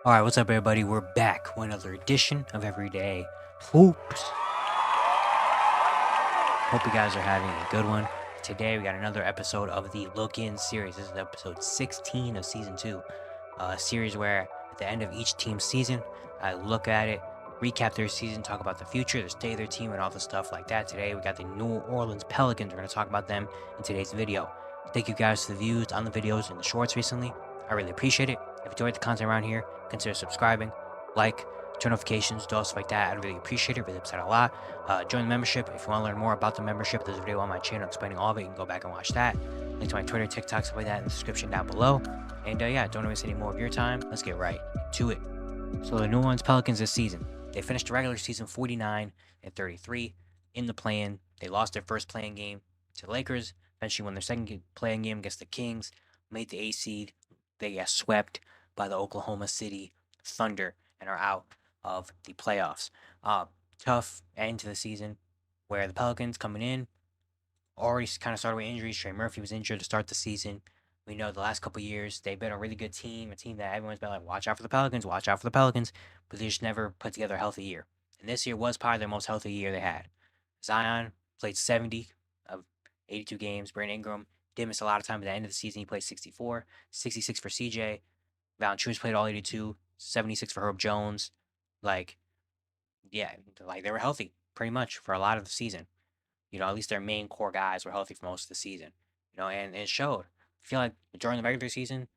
Alright, what's up, everybody? We're back with another edition of Everyday Hoops. Hope you guys are having a good one. Today, we got another episode of the Look In series. This is episode 16 of season 2. A series where, at the end of each team's season, I look at it, recap their season, talk about the future, the state of their team, and all the stuff like that. Today, we got the New Orleans Pelicans. We're going to talk about them in today's video. Thank you guys for the views on the videos and the shorts recently. I really appreciate it. If you enjoyed the content around here, consider subscribing, like, turn notifications, do all stuff like that. I'd really appreciate it. Really upset a lot. Join the membership. If you want to learn more about the membership, there's a video on my channel explaining all of it. You can go back and watch that. Link to my Twitter, TikTok, stuff like that in the description down below. And yeah, don't waste any more of your time. Let's get right to it. So the New Orleans Pelicans this season, they finished the regular season 49-33 in the play-in. They lost their first play-in game to the Lakers. Eventually won their second play-in game against the Kings. Made the 8th seed. They got swept by the Oklahoma City Thunder and are out of the playoffs. Tough end to the season where the Pelicans coming in already kind of started with injuries. Trey Murphy was injured to start the season. We know the last couple years they've been a really good team, a team that everyone's been like, watch out for the Pelicans, watch out for the Pelicans, but they just never put together a healthy year. And this year was probably their most healthy year they had. Zion played 70 of 82 games. Brandon Ingram did miss a lot of time at the end of the season. He played 64, 66 for CJ. Valanciunas played all 82, 76 for Herb Jones. Like, yeah, like they were healthy pretty much for a lot of the season. At least their main core guys were healthy for most of the season. And it showed. I feel like during the regular season,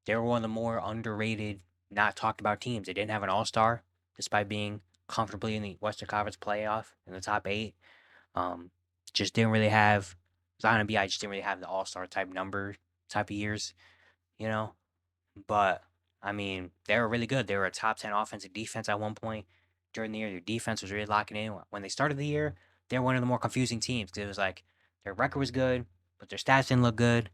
they were one of the more underrated, not talked about teams. They didn't have an all star, despite being comfortably in the Western Conference playoff in the top 8. Um, just didn't really have Zion and Bi just didn't really have the all star type number type of years, you know. But I mean, they were really good. They were a top 10 offensive defense at one point during the year. Their defense was really locking in. When they started the year, they were one of the more confusing teams because it was like their record was good, but their stats didn't look good.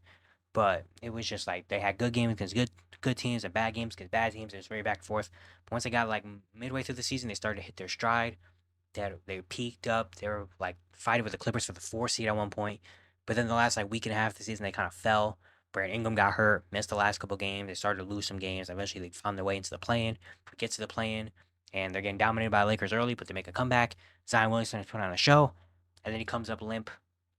But it was just like they had good games against good teams and bad games against bad teams. It was very back and forth. But once they got like midway through the season, they started to hit their stride. They peaked up. They were like fighting with the Clippers for the 4 seed at one point. But then the last like week and a half of the season, they kind of fell. Brandon Ingram got hurt, missed the last couple games. They started to lose some games. Eventually, they found their way into the play-in. Get to the play-in, and they're getting dominated by the Lakers early, but they make a comeback. Zion Williamson is put on a show, and then he comes up limp,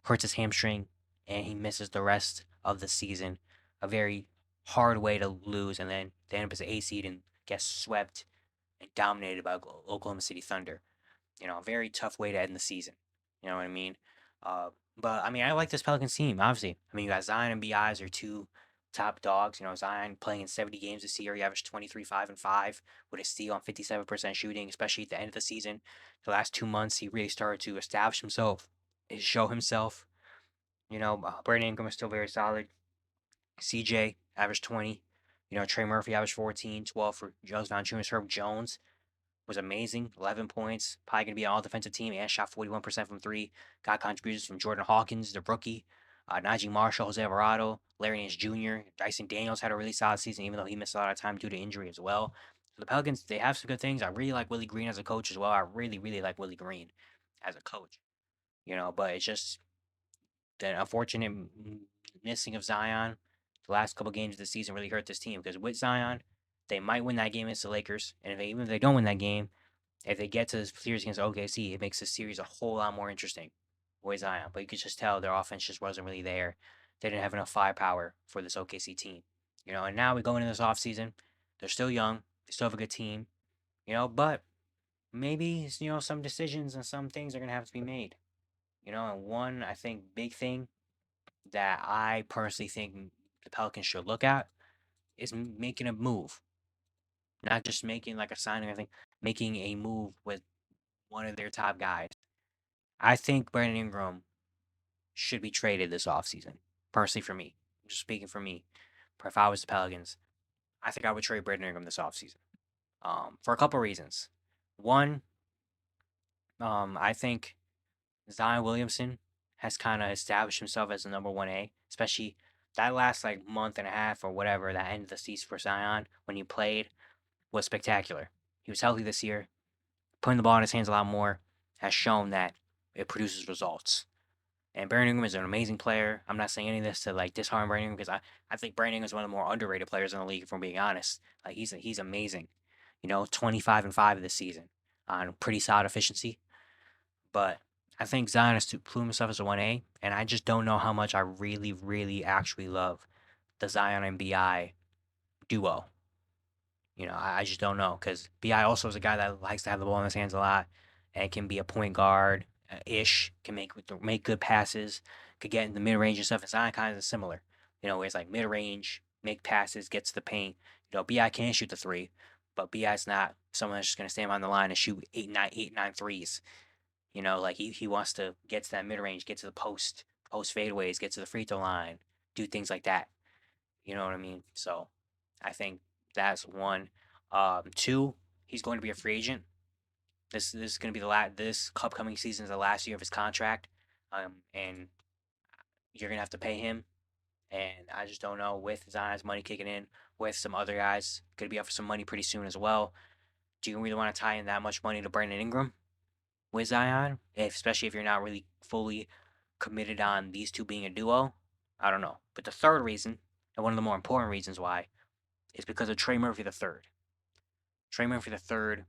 hurts his hamstring, and he misses the rest of the season. A very hard way to lose, and then they end up as an 8 seed and get swept and dominated by Oklahoma City Thunder. A very tough way to end the season. You know what I mean? Uh, but I mean, I like this Pelicans team. Obviously, I mean, you got Zion and Bi's are two top dogs. Zion playing in 70 games this year, he averaged 23, 5 and 5 with a steal on 57% shooting, especially at the end of the season. The last 2 months, he really started to establish himself, show himself. Brandon Ingram is still very solid. CJ averaged 20. Trey Murphy averaged 14, 12 for Jones Valanciunas. Herb Jones was amazing. 11 points. Probably going to be an all defensive team and shot 41% from three. Got contributions from Jordan Hawkins, the rookie, Najee Marshall, Jose Alvarado, Larry Nance Jr. Dyson Daniels had a really solid season, even though he missed a lot of time due to injury as well. So the Pelicans, they have some good things. I really like Willie Green as a coach as well. I really, really like Willie Green as a coach. But it's just the unfortunate missing of Zion. The last couple games of the season really hurt this team because with Zion, they might win that game against the Lakers, and even if they don't win that game, if they get to the series against OKC, it makes the series a whole lot more interesting with Zion. But you could just tell their offense just wasn't really there. They didn't have enough firepower for this OKC team. And now we go into this offseason. They're still young. They still have a good team. But maybe, some decisions and some things are going to have to be made. And one, I think, big thing that I personally think the Pelicans should look at is making a move. Not just making like a signing or anything, making a move with one of their top guys. I think Brandon Ingram should be traded this offseason. Personally, for me, just speaking for me, if I was the Pelicans, I think I would trade Brandon Ingram this offseason. For a couple reasons. One, I think Zion Williamson has kind of established himself as the number 1A, especially that last like month and a half or whatever, that end of the season for Zion when he played was spectacular. He was healthy this year, putting the ball in his hands a lot more, has shown that it produces results. And Brandon Ingram is an amazing player. I'm not saying any of this to like disarm Brandon Ingram because I think Brandon Ingram is one of the more underrated players in the league, if we're being honest. Like he's amazing. 25-5 this season on pretty solid efficiency. But I think Zion has to prove himself as a 1A, and I just don't know how much I really, really actually love the Zion and BI duo. I just don't know because BI also is a guy that likes to have the ball in his hands a lot and can be a point guard ish, can make good passes, could get in the mid range and stuff. And Zion kind of similar, where it's like mid range, make passes, gets to the paint. BI can shoot the three, but BI's not someone that's just gonna stand on the line and shoot 8, 9 threes. Like he wants to get to that mid range, get to the post fadeaways, get to the free throw line, do things like that. You know what I mean? So I think that's one. Two, he's going to be a free agent. This is going to be this upcoming season is the last year of his contract, and you're gonna have to pay him. And I just don't know with Zion's money kicking in, with some other guys going to be up for some money pretty soon as well. Do you really want to tie in that much money to Brandon Ingram with Zion, especially if you're not really fully committed on these two being a duo? I don't know. But the third reason, and one of the more important reasons why, is because of Trey Murphy the third. Trey Murphy the third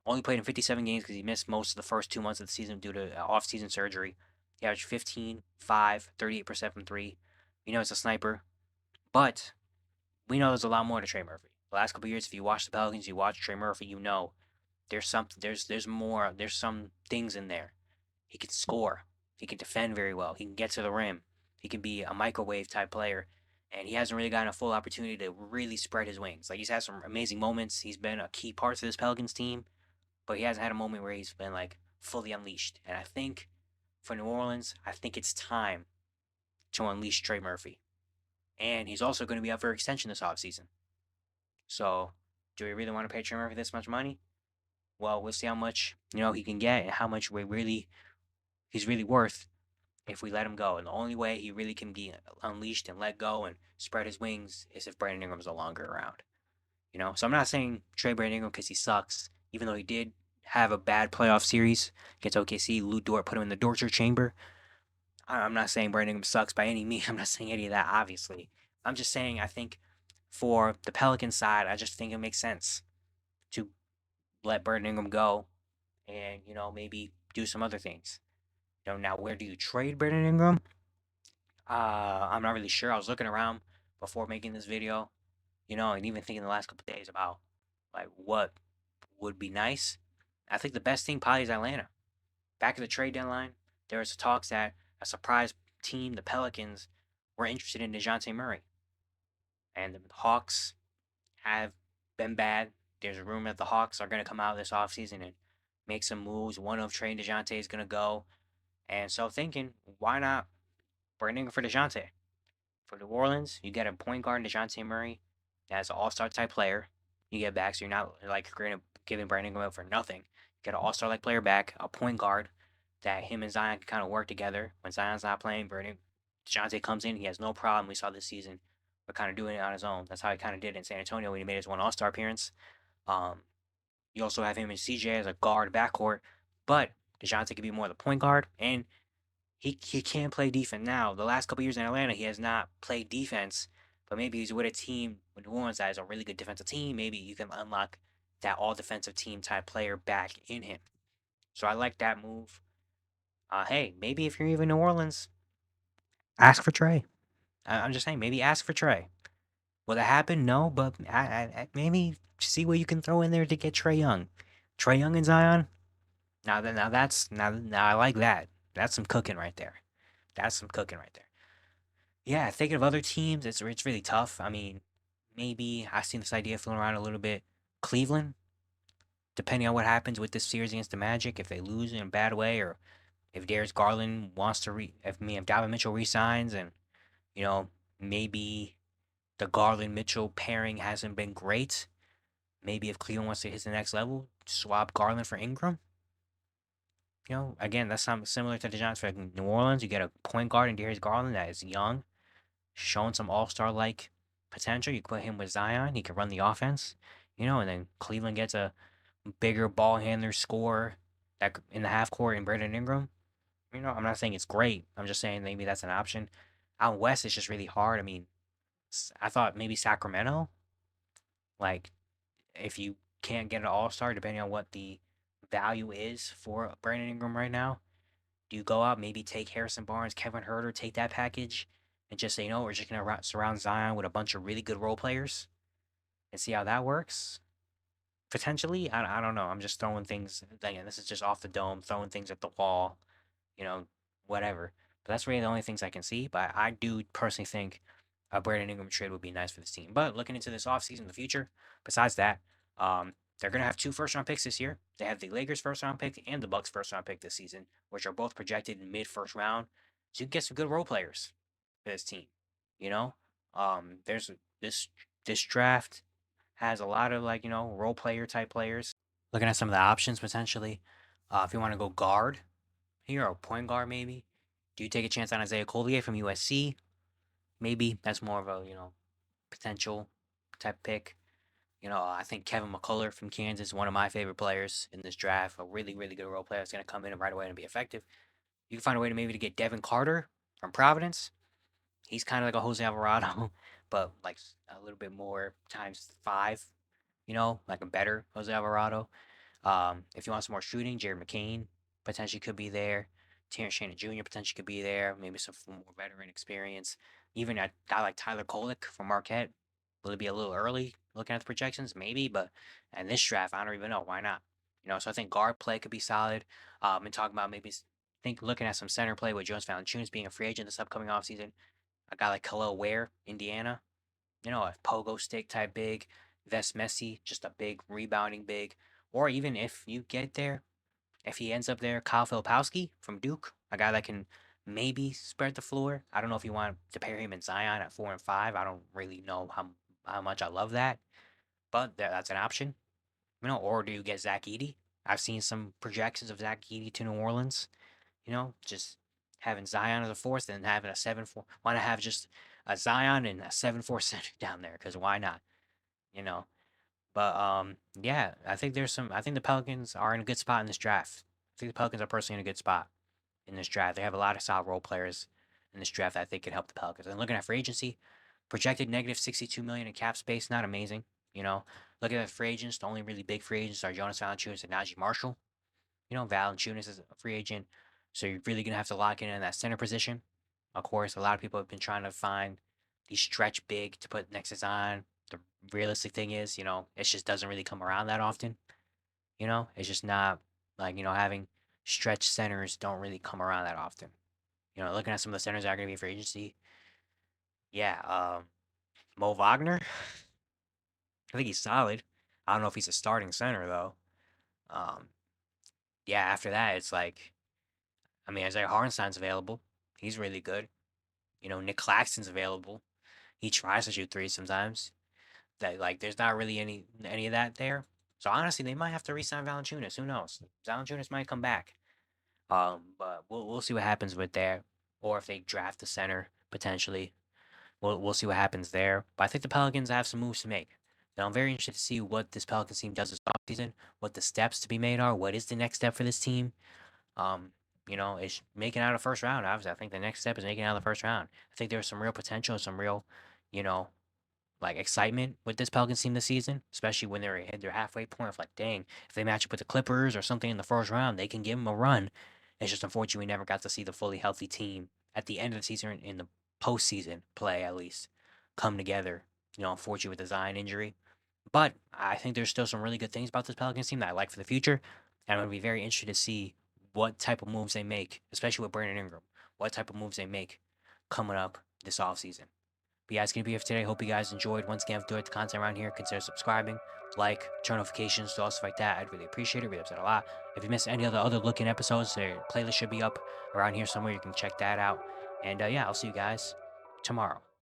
only played in 57 games because he missed most of the first 2 months of the season due to off-season surgery. He averaged 15, 5, 38% from three. It's a sniper, but we know there's a lot more to Trey Murphy. The last couple of years, if you watch the Pelicans, you watch Trey Murphy, there's something, there's more, there's some things in there. He can score. He can defend very well. He can get to the rim. He can be a microwave type player. And he hasn't really gotten a full opportunity to really spread his wings. Like he's had some amazing moments. He's been a key part to this Pelicans team, but he hasn't had a moment where he's been like fully unleashed. And I think for New Orleans, I think it's time to unleash Trey Murphy. And he's also going to be up for extension this offseason. So, do we really want to pay Trey Murphy this much money? Well, we'll see how much he can get and how much he's really worth if we let him go. And the only way he really can be unleashed and let go and spread his wings is if Brandon Ingram's no longer around. So I'm not saying trade Brandon Ingram because he sucks, even though he did have a bad playoff series against OKC. Lou Dort put him in the torture chamber. I'm not saying Brandon Ingram sucks by any means. I'm not saying any of that, obviously. I'm just saying I think for the Pelicans side, I just think it makes sense to let Brandon Ingram go and, maybe do some other things. Now where do you trade Brandon Ingram? I'm not really sure. I was looking around before making this video, and even thinking the last couple of days about like what would be nice. I think the best thing probably is Atlanta. Back at the trade deadline, there was talks that a surprise team, the Pelicans, were interested in DeJounte Murray. And the Hawks have been bad. There's a rumor that the Hawks are going to come out this offseason and make some moves. One of trading DeJounte is going to go. And so thinking, why not Brandon for DeJounte? For New Orleans, you get a point guard, DeJounte Murray, that's an all-star type player. You get back, so you're not like giving Brandon up for nothing. You get an all-star like player back, a point guard that him and Zion can kind of work together. When Zion's not playing, DeJounte comes in, he has no problem. We saw this season, but kind of doing it on his own. That's how he kind of did it in San Antonio when he made his one All-Star appearance. Um, you also have him and CJ as a guard backcourt, but DeJounte can be more the point guard, and he can play defense now. The last couple years in Atlanta, he has not played defense, but maybe he's with a team with New Orleans that is a really good defensive team. Maybe you can unlock that all defensive team type player back in him. So I like that move. Hey, maybe if you're even New Orleans, ask for Trey. I'm just saying, maybe ask for Trey. Will that happen? No, but maybe see what you can throw in there to get Trey Young. Trey Young and Zion. Now I like that. That's some cooking right there. That's some cooking right there. Yeah, thinking of other teams, it's really tough. I mean, maybe I've seen this idea floating around a little bit. Cleveland, depending on what happens with this series against the Magic, if they lose in a bad way, or if Darius Garland wants to if Donovan Mitchell resigns, and maybe the Garland Mitchell pairing hasn't been great. Maybe if Cleveland wants to hit the next level, swap Garland for Ingram. Again, that's something similar to the Giants for New Orleans. You get a point guard in Darius Garland that is young, showing some all-star like potential. You put him with Zion, he can run the offense, and then Cleveland gets a bigger ball handler scorer that in the half court in Brandon Ingram. I'm not saying it's great. I'm just saying maybe that's an option. Out west, it's just really hard. I mean, I thought maybe Sacramento, like if you can't get an all-star depending on what the value is for Brandon Ingram right now. Do you go out, maybe take Harrison Barnes, Kevin Herter, take that package, and just say, no, we're just going to surround Zion with a bunch of really good role players and see how that works? Potentially, I don't know. I'm just throwing things. Again, this is just off the dome, throwing things at the wall, you know, whatever. But that's really the only things I can see. But I do personally think a Brandon Ingram trade would be nice for this team. But looking into this offseason, the future, besides that, they're going to have two first round picks this year. They have the Lakers first round pick and the Bucks first round pick this season, which are both projected in mid first round. So you can get some good role players for this team. You know, there's this this draft has a lot of like role player type players. Looking at some of the options potentially, if you want to go guard here or point guard maybe, do you take a chance on Isaiah Collier from USC? Maybe that's more of a potential type pick. I think Kevin McCullough from Kansas is one of my favorite players in this draft. A really, really good role player that's going to come in right away and be effective. You can find a way to maybe to get Devin Carter from Providence. He's kind of like a Jose Alvarado, but like a little bit more times five. Like a better Jose Alvarado. If you want some more shooting, Jared McCain potentially could be there. Terrence Shannon Jr. potentially could be there. Maybe some more veteran experience. Even a guy like Tyler Kolek from Marquette. Will it be a little early looking at the projections? Maybe, but in this draft, I don't even know. Why not? So I think guard play could be solid. And talking about maybe think looking at some center play with Jonas Valanciunas being a free agent this upcoming offseason. A guy like Khalil Ware, Indiana. A pogo stick type big. Ves Messi, just a big rebounding big. Or even if you get there, if he ends up there, Kyle Filipowski from Duke, a guy that can maybe spread the floor. I don't know if you want to pair him and Zion at 4 and 5. I don't really know how much I love that, but that's an option. Or do you get Zach Edey? I've seen some projections of Zach Edey to New Orleans. Just having Zion as a force, then having a 7-4. Want to have just a Zion and a 7-4 center down there? Because why not? You know. But yeah, I think there's some. I think the Pelicans are in a good spot in this draft. I think the Pelicans are personally in a good spot in this draft. They have a lot of solid role players in this draft that I think could help the Pelicans. And looking at free agency, projected negative 62 million in cap space, not amazing. Looking at free agents, the only really big free agents are Jonas Valanciunas and Najee Marshall. Valanciunas is a free agent, so you're really gonna have to lock in that center position. Of course, a lot of people have been trying to find the stretch big to put next to Zion. The realistic thing is, it just doesn't really come around that often. It's just not like having stretch centers don't really come around that often. Looking at some of the centers that are gonna be free agency, yeah, Mo Wagner, I think he's solid. I don't know if he's a starting center though. Um, yeah, after that, it's like, I mean, Isaiah Hartenstein's available. He's really good. Nick Claxton's available. He tries to shoot threes sometimes. That like, there's not really any of that there. So honestly, they might have to re-sign Valanciunas. Who knows? Valanciunas might come back. But we'll see what happens with there, or if they draft a center potentially. We'll see what happens there. But I think the Pelicans have some moves to make. Now I'm very interested to see what this Pelicans team does this offseason, what the steps to be made are, what is the next step for this team. It's making out of the first round. Obviously, I think the next step is making out of the first round. I think there's some real potential, some real, you know, like excitement with this Pelicans team this season, especially when they're at their halfway point of like, dang, if they match up with the Clippers or something in the first round, they can give them a run. It's just unfortunate we never got to see the fully healthy team at the end of the season in the postseason play at least come together. Unfortunately with the Zion injury, but I think there's still some really good things about this Pelicans team that I like for the future, and I'm gonna be very interested to see what type of moves they make, especially with Brandon Ingram. What type of moves they make coming up this offseason. But yeah, it's gonna be it for today. Hope you guys enjoyed. Once again, if you enjoyed the content around here, consider subscribing, like, turn notifications, do all stuff like that. I'd really appreciate it. Really upset a lot. If you missed any of the other looking episodes, their playlist should be up around here somewhere. You can check that out. And yeah, I'll see you guys tomorrow.